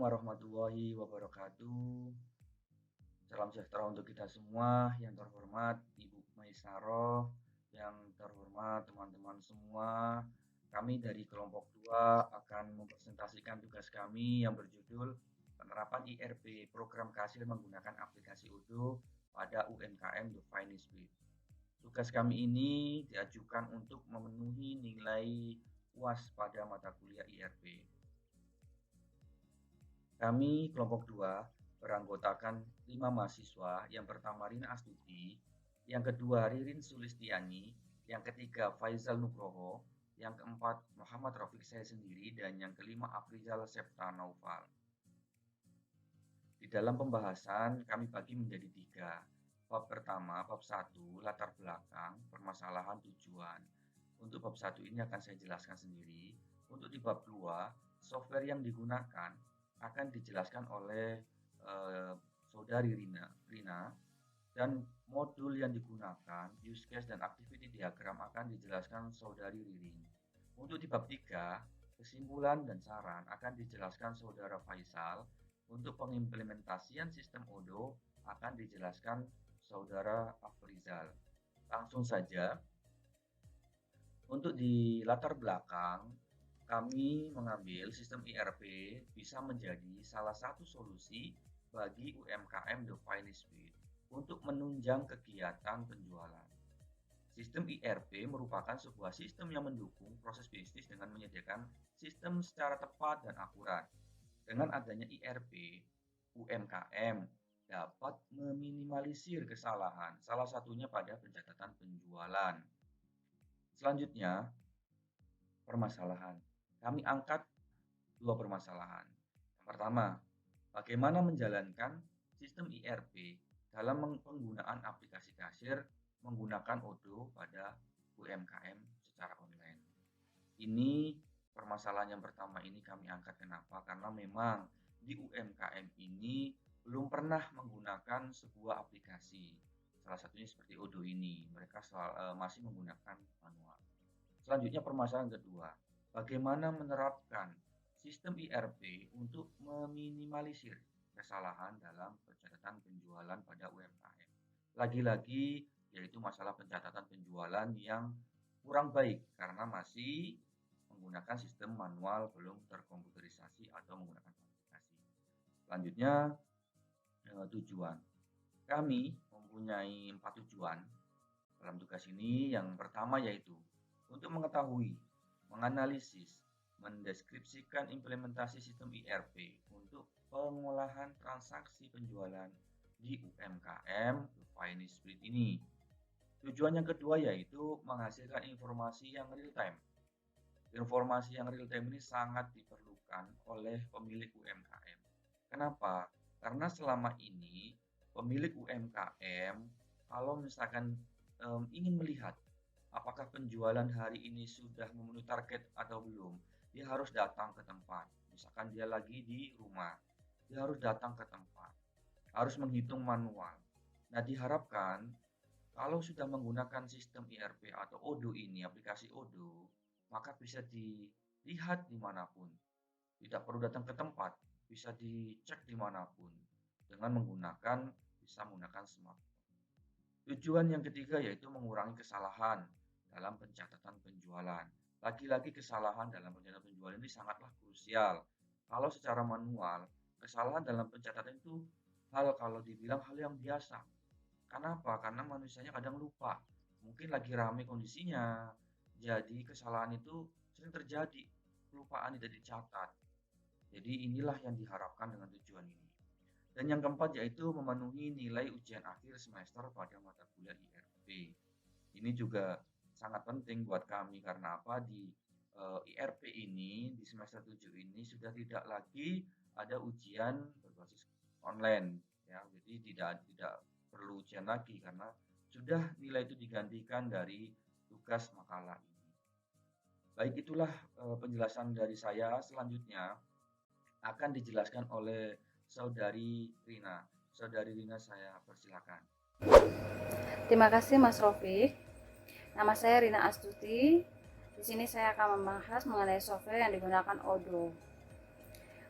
warahmatullahi wabarakatuh. Salam sejahtera untuk kita semua. Yang terhormat Ibu Maisaroh, yang terhormat teman-teman semua. Kami dari kelompok 2 akan mempresentasikan tugas kami yang berjudul penerapan IRP program kasir menggunakan aplikasi Odoo pada UMKM The Finest Speed. Tugas kami ini diajukan untuk memenuhi nilai UAS pada mata kuliah IRP. Kami kelompok 2 beranggotakan 5 mahasiswa. Yang pertama Rina Astuti, yang kedua Ririn Sulistiani, yang ketiga Faizal Nugroho, yang keempat Muhammad Rafiq saya sendiri, dan yang kelima Afrizal Septa Naufal. Di dalam pembahasan kami bagi menjadi 3. Bab pertama, bab 1, latar belakang, permasalahan, tujuan. Untuk bab 1 ini akan saya jelaskan sendiri. Untuk di bab 2, software yang digunakan akan dijelaskan oleh saudari Rina, dan modul yang digunakan, use case dan activity diagram akan dijelaskan saudari Ririn. Untuk di bab 3, kesimpulan dan saran akan dijelaskan saudara Faisal. Untuk pengimplementasian sistem Odoo akan dijelaskan saudara Afrizal. Langsung saja. Untuk di latar belakang, kami mengambil sistem IRP bisa menjadi salah satu solusi bagi UMKM The Finest Speed untuk menunjang kegiatan penjualan. Sistem IRP merupakan sebuah sistem yang mendukung proses bisnis dengan menyediakan sistem secara tepat dan akurat. Dengan adanya IRP, UMKM dapat meminimalisir kesalahan, salah satunya pada pencatatan penjualan. Selanjutnya, permasalahan. Kami angkat 2 permasalahan. Yang pertama, bagaimana menjalankan sistem IRP dalam penggunaan aplikasi kasir menggunakan Odoo pada UMKM secara online. Ini permasalahan yang pertama ini kami angkat. Kenapa? Karena memang di UMKM ini belum pernah menggunakan sebuah aplikasi. Salah satunya seperti Odoo ini, mereka masih menggunakan manual. Selanjutnya permasalahan kedua, bagaimana menerapkan sistem IRP untuk meminimalisir kesalahan dalam pencatatan penjualan pada UMKM. Lagi-lagi yaitu masalah pencatatan penjualan yang kurang baik karena masih menggunakan sistem manual, belum terkomputerisasi atau menggunakan aplikasi. Selanjutnya tujuan. Kami mempunyai 4 tujuan dalam tugas ini. Yang pertama yaitu untuk mengetahui, menganalisis, mendeskripsikan implementasi sistem IRP untuk pengolahan transaksi penjualan di UMKM The Finest Speed ini. Tujuan yang kedua yaitu menghasilkan informasi yang real time. Informasi yang real time ini sangat diperlukan oleh pemilik UMKM. Kenapa? Karena selama ini pemilik UMKM kalau misalkan ingin melihat apakah penjualan hari ini sudah memenuhi target atau belum, dia harus datang ke tempat. Misalkan dia lagi di rumah, dia harus datang ke tempat, harus menghitung manual. Nah, diharapkan kalau sudah menggunakan sistem IRP atau Odoo ini, aplikasi Odoo, maka bisa dilihat dimanapun. Tidak perlu datang ke tempat, bisa dicek dimanapun dengan bisa menggunakan smartphone. Tujuan yang ketiga yaitu mengurangi kesalahan dalam pencatatan penjualan. Lagi-lagi kesalahan dalam pencatatan penjualan ini sangatlah krusial. Kalau secara manual, kesalahan dalam pencatatan itu kalau dibilang hal yang biasa. Kenapa? Karena manusianya kadang lupa. Mungkin lagi ramai kondisinya. Jadi kesalahan itu sering terjadi. Kelupaan tidak dicatat. Jadi inilah yang diharapkan dengan tujuan ini. Dan yang keempat yaitu memenuhi nilai ujian akhir semester pada mata kuliah IRP. Ini juga sangat penting buat kami karena apa? Di IRP ini di semester 7 ini sudah tidak lagi ada ujian berbasis online ya. Jadi tidak perlu ujian lagi karena sudah nilai itu digantikan dari tugas makalah ini. Baik, itulah penjelasan dari saya. Selanjutnya akan dijelaskan oleh saudari Rina. Saudari Rina, saya persilakan. Terima kasih Mas Rofik. Nama saya Rina Astuti. Di sini saya akan membahas mengenai software yang digunakan Odoo.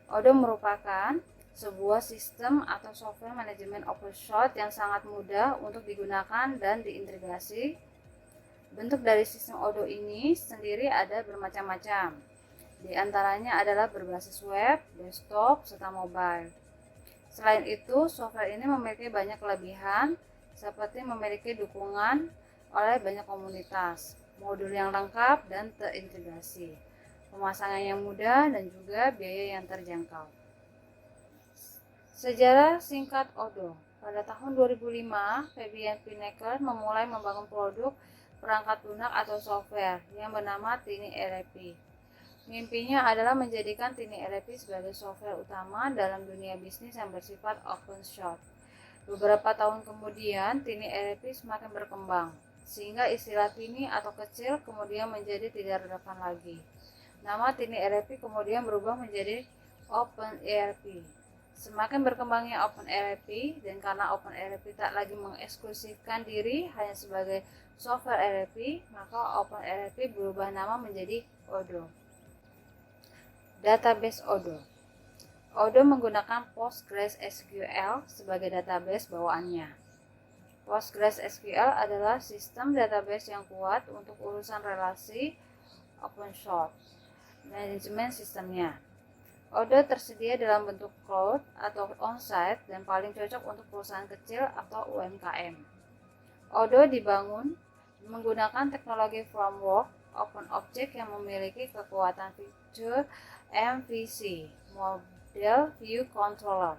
Odoo merupakan sebuah sistem atau software manajemen OpenShot yang sangat mudah untuk digunakan dan diintegrasi. Bentuk dari sistem Odoo ini sendiri ada bermacam-macam. Di antaranya adalah berbasis web, desktop, serta mobile. Selain itu, software ini memiliki banyak kelebihan, seperti memiliki dukungan oleh banyak komunitas, modul yang lengkap dan terintegrasi, pemasangan yang mudah, dan juga biaya yang terjangkau. Sejarah singkat Odoo. Pada tahun 2005, Fabian Pinnacle memulai membangun produk perangkat lunak atau software yang bernama TinyRP. Mimpinya adalah menjadikan TinyRP sebagai software utama dalam dunia bisnis yang bersifat open source. Beberapa tahun kemudian, TinyRP semakin berkembang, sehingga istilah tiny atau kecil kemudian menjadi tidak relevan lagi. Nama TinyRP kemudian berubah menjadi OpenERP. Semakin berkembangnya OpenERP, dan karena OpenERP tak lagi mengeksklusifkan diri hanya sebagai software ERP, maka OpenERP berubah nama menjadi Odoo. Database Odoo. Odoo menggunakan PostgreSQL sebagai database bawaannya. PostgreSQL adalah sistem database yang kuat untuk urusan relasi OpenShot, manajemen sistemnya. Odoo tersedia dalam bentuk cloud atau on-site dan paling cocok untuk perusahaan kecil atau UMKM. Odoo dibangun menggunakan teknologi framework OpenObject yang memiliki kekuatan fitur MVC, Model View Controller,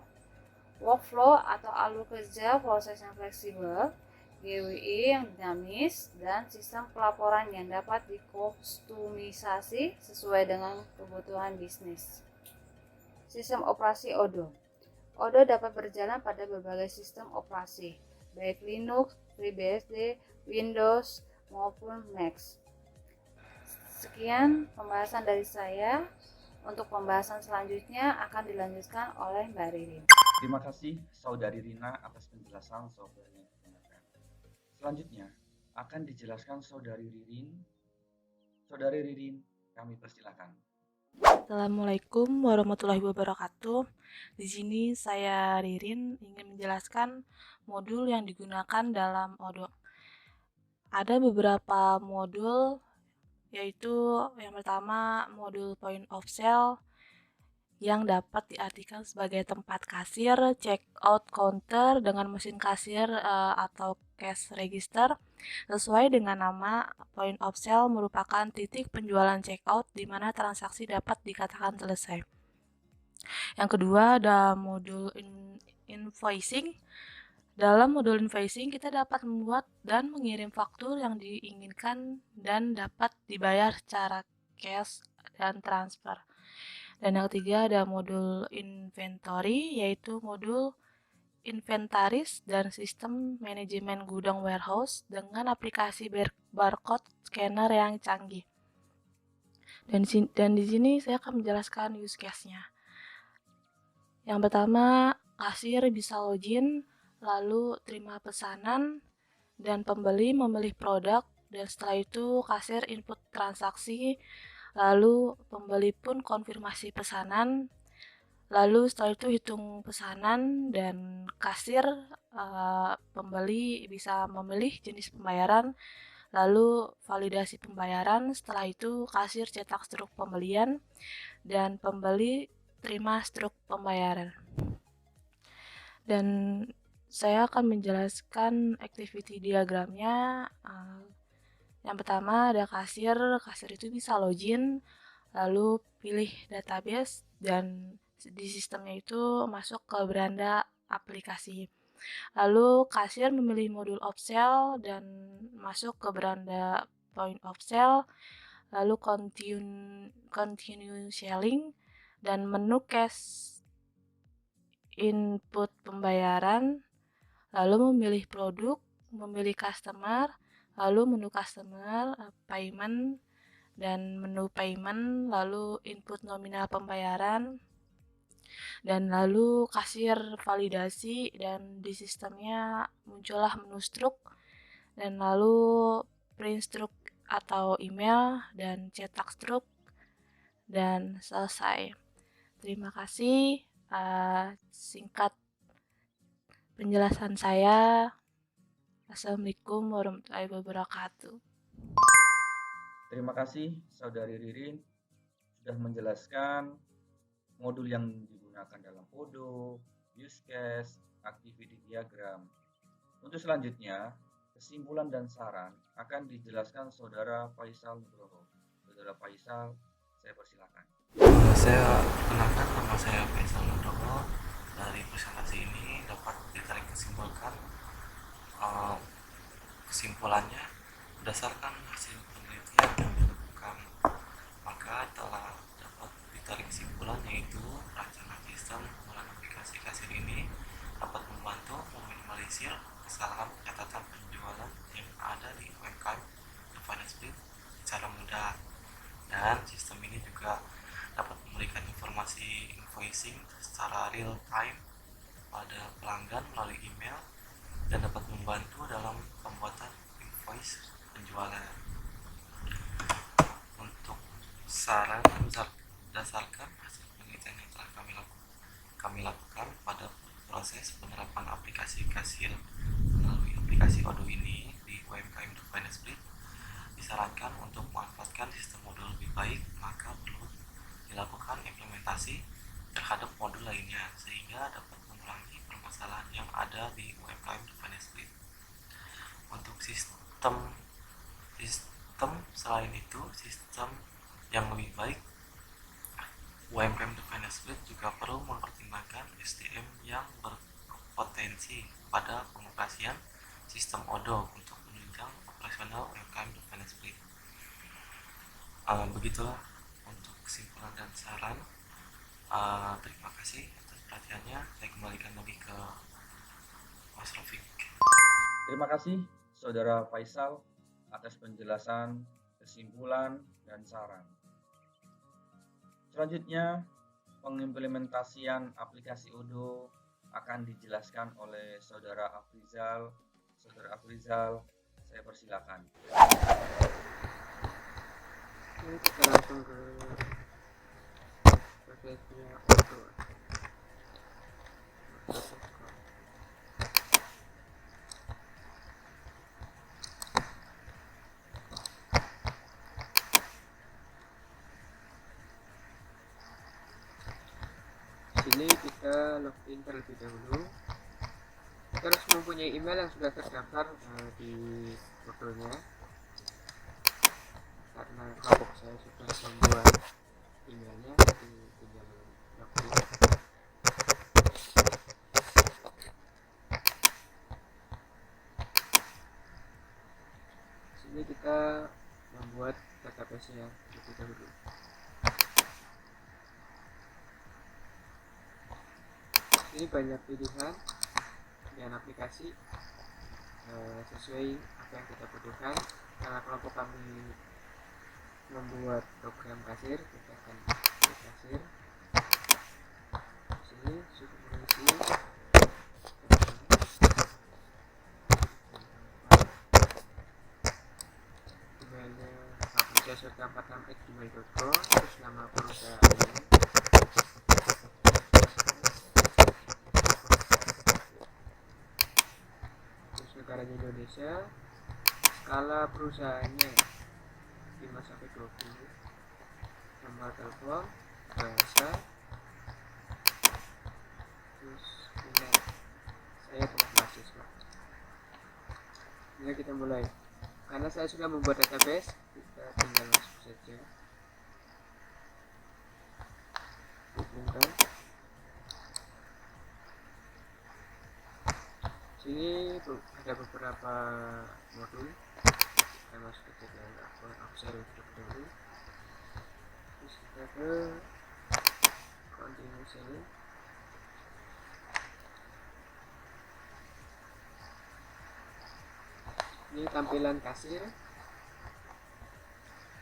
workflow atau alur kerja proses yang fleksibel, GUI yang dinamis, dan sistem pelaporan yang dapat dikustomisasi sesuai dengan kebutuhan bisnis. Sistem operasi Odoo. Odoo dapat berjalan pada berbagai sistem operasi, baik Linux, FreeBSD, Windows, maupun Mac. Sekian pembahasan dari saya. Untuk pembahasan selanjutnya akan dilanjutkan oleh Mbak Ririn. Terima kasih Saudari Rina atas penjelasan software yang digunakan. Selanjutnya akan dijelaskan Saudari Ririn. Saudari Ririn, kami persilakan. Assalamualaikum warahmatullahi wabarakatuh. Di sini saya Ririn ingin menjelaskan modul yang digunakan dalam Odoo. Ada beberapa modul, yaitu yang pertama modul point of sale yang dapat diartikan sebagai tempat kasir, check out counter dengan mesin kasir atau cash register. Sesuai dengan nama, point of sale merupakan titik penjualan checkout di mana transaksi dapat dikatakan selesai. Yang kedua ada modul invoicing. Dalam modul invoicing kita dapat membuat dan mengirim faktur yang diinginkan dan dapat dibayar secara cash dan transfer. Dan yang ketiga ada modul inventory, yaitu modul inventaris dan sistem manajemen gudang warehouse dengan aplikasi barcode scanner yang canggih. Dan di sini saya akan menjelaskan use case-nya. Yang pertama, kasir bisa login, lalu terima pesanan, dan pembeli memilih produk, dan setelah itu kasir input transaksi, lalu pembeli pun konfirmasi pesanan. Lalu setelah itu hitung pesanan dan kasir pembeli bisa memilih jenis pembayaran, lalu validasi pembayaran. Setelah itu kasir cetak struk pembelian dan pembeli terima struk pembayaran. Dan saya akan menjelaskan activity diagramnya. Yang pertama ada kasir itu bisa login, lalu pilih database, dan di sistemnya itu masuk ke beranda aplikasi. Lalu kasir memilih modul upsell dan masuk ke beranda point of sale, lalu continue selling, dan menu cash input pembayaran, lalu memilih produk, memilih customer, lalu menu customer, payment, dan menu payment, lalu input nominal pembayaran, dan lalu kasir validasi, dan di sistemnya muncullah menu struk, dan lalu print struk atau email, dan cetak struk, dan selesai. Terima kasih. Singkat penjelasan saya. Assalamualaikum warahmatullahi wabarakatuh. Terima kasih Saudari Ririn sudah menjelaskan modul yang digunakan dalam Odoo, use case, activity diagram. Untuk selanjutnya, kesimpulan dan saran akan dijelaskan Saudara Faisal Nugroho. Saudara Faisal, saya persilakan. Saya kenalkan, nama saya Faisal Nugroho. Dari presentasi ini dapat ditarik kesimpulannya berdasarkan hasil penelitian yang dilakukan, maka telah dapat ditarik kesimpulan yaitu rancangan sistem pengumpulan aplikasi kasir ini dapat membantu meminimalisir kesalahan catatan penjualan yang ada di UMKM Finance Split secara mudah, dan sistem ini juga dapat memberikan informasi invoicing secara real time pada pelanggan melalui email dan dapat membantu dalam pembuatan invoice penjualan. Untuk saran berdasarkan hasil penelitian yang telah kami lakukan pada proses penerapan aplikasi kasir melalui aplikasi Odoo ini di UMKM Finance Split, disarankan untuk memanfaatkan sistem modul lebih baik, maka perlu dilakukan implementasi terhadap modul lainnya sehingga dapat mengurangi permasalahan yang ada di UMKM Finance Split. Untuk sistem selain itu, sistem yang lebih baik, UMKM Finance Split juga perlu mempertimbangkan SDM yang berpotensi pada pengoperasian sistem Odoo untuk menunjang operasional UMKM Finance Split. Begitulah untuk kesimpulan dan saran. Terima kasih atas perhatiannya. Saya kembalikan lagi ke Mas Rafiq. Terima kasih Saudara Faisal atas penjelasan, kesimpulan, dan saran. Selanjutnya, pengimplementasian aplikasi Odoo akan dijelaskan oleh Saudara Afrizal. Saudara Afrizal, saya persilakan. Ini kita langsung ke prosesnya Odoo. Sini kita login terlebih dahulu. Kita harus mempunyai email yang sudah terdaftar di Odoo-nya, karena kelompok saya sudah membuat emailnya, jadi tinggal login. Sini kita membuat database-nya terlebih dahulu. Ini banyak pilihan aplikasi sesuai apa yang kita butuhkan. Karena kelompok kami membuat program kasir, kita akan pilih kasir. Sini sudah mengisi emailnya fabriza46@gmail.com, terus nama perusahaan, terus negaranya Indonesia, skala perusahaannya 5-20, nomor telepon, bahasa, terus minat. Saya adalah mahasiswa. Jadi kita mulai. Karena saya sudah membuat database, kita tinggal masuk saja, hubungkan. Sini ada beberapa modul. Kita masuk ke jadwal aku share dulu. Terus kita ke continue sini. Ini tampilan kasir.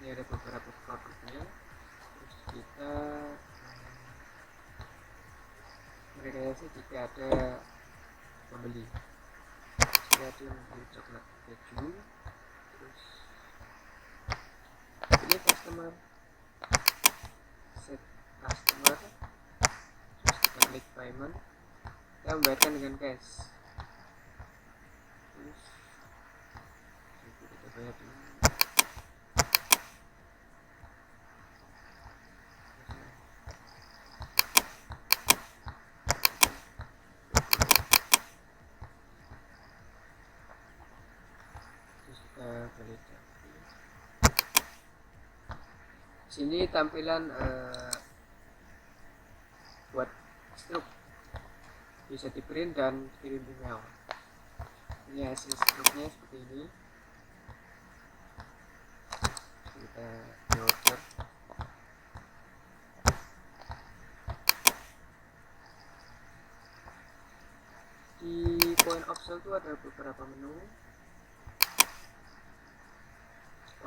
Ini ada beberapa produknya. Terus kita merekayasa jika ada pembeli. Jika ada yang membeli coklat keju. Terus ini customer, set customer, klik payment, kita membayarkan dengan cash. Terus kita bayar dulu. Terus kita validasi. Sini tampilan buat struk, bisa di print dan kirim email. Ini hasil struknya seperti ini. Kita di order. Di point of sale itu ada beberapa menu.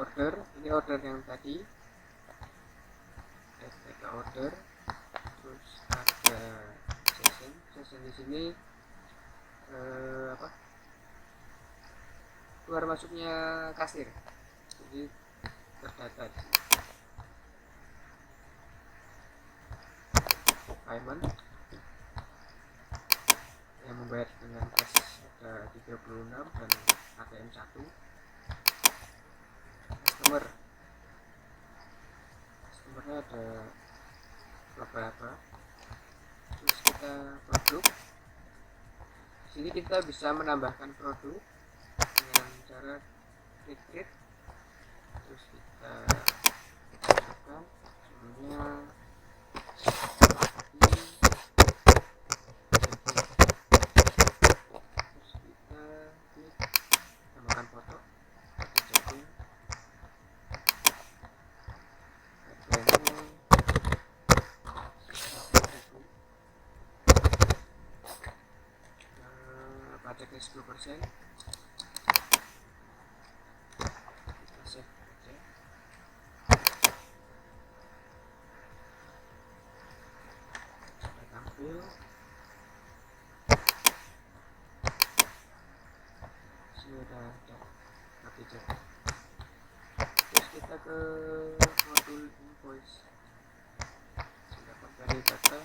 Order, ini order yang tadi. Kita order. Terus ada session di sini keluar masuknya kasir, jadi terdata di sini. Payment yang membayar dengan cash ada 36 dan ATM 1. Customernya ada beberapa. Terus kita produk. Di sini kita bisa menambahkan produk dengan cara klik. Terus kita masukkan semuanya. Terus kita klik tambahkan foto. Kita copy. Pajaknya 10%. Kita save aja. Sampai tampil. Sini udah ada pajak. Terus kita ke modul invoice. Dapat dari data.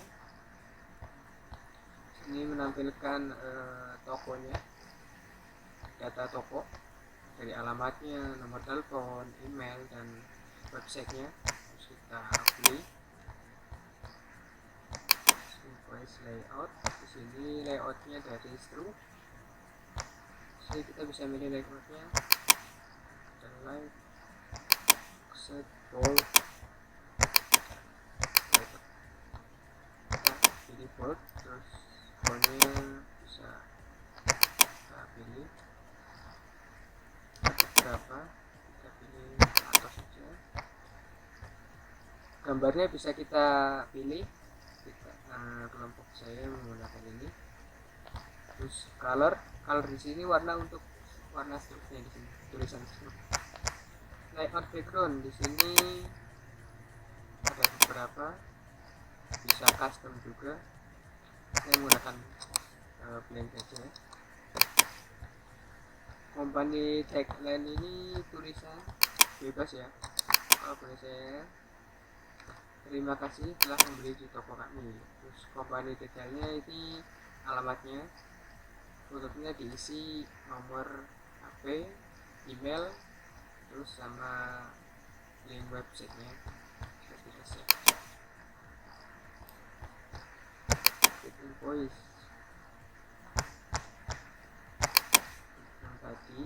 Ini menampilkan tokonya, data toko dari alamatnya, nomor telepon, email, dan websitenya. Terus kita beli. Invoice layout. Di sini layoutnya dari struk. Jadi kita bisa milih layoutnya. Ada light, offset, bold. Kita pilih bold, terus fontnya bisa kita pilih ada berapa, kita pilih atas saja. Gambarnya bisa kita pilih. Kelompok saya menggunakan ini. Terus color di sini warna untuk warna struknya di sini, tulisan struk. Layout background di sini ada beberapa, bisa custom juga. Saya menggunakan blank saja. Company tagline ini tulisan bebas ya. Kalau boleh saya, terima kasih telah membeli di toko kami. Terus company detailnya ini alamatnya, tutupnya diisi nomor HP, email, terus sama link websitenya. Kita save. Invoice yang tadi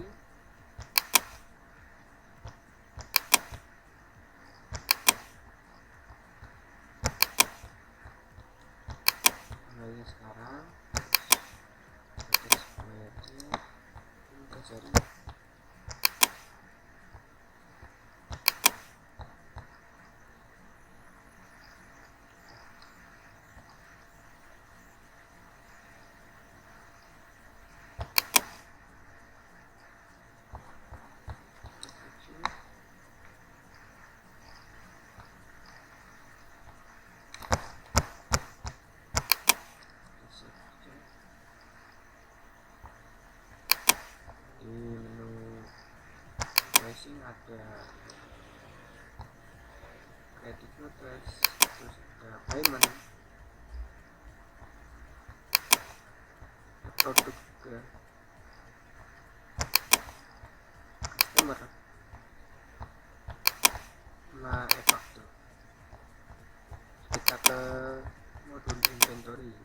tanggalnya sekarang, terus bayarnya kita cari. Di menu pricing ada credit notice, terus ada payment, produk ke customer. Nah, e-factor kita ke modul inventory.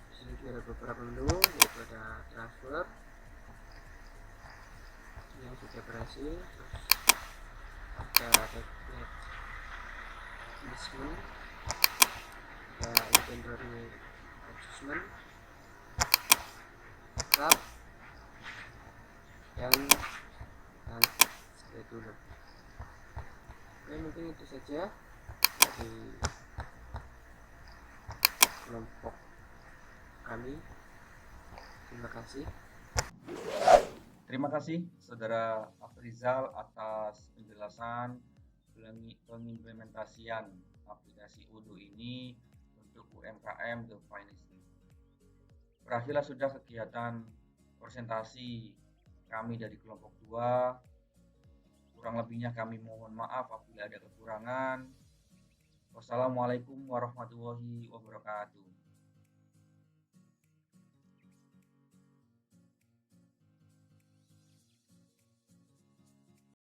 Di sini juga ada beberapa menu, yaitu ada transfer yang sudah berhasil, terus ada template adjustment, ada inventory adjustment, tab, dan scheduler. Oke, mungkin itu saja dari kelompok kami. Terima kasih. Terima kasih Saudara Afrizal atas penjelasan pengimplementasian aplikasi Odoo ini untuk UMKM The Finest. Berakhirlah sudah kegiatan presentasi kami dari kelompok 2. Kurang lebihnya kami mohon maaf apabila ada kekurangan. Wassalamualaikum warahmatullahi wabarakatuh.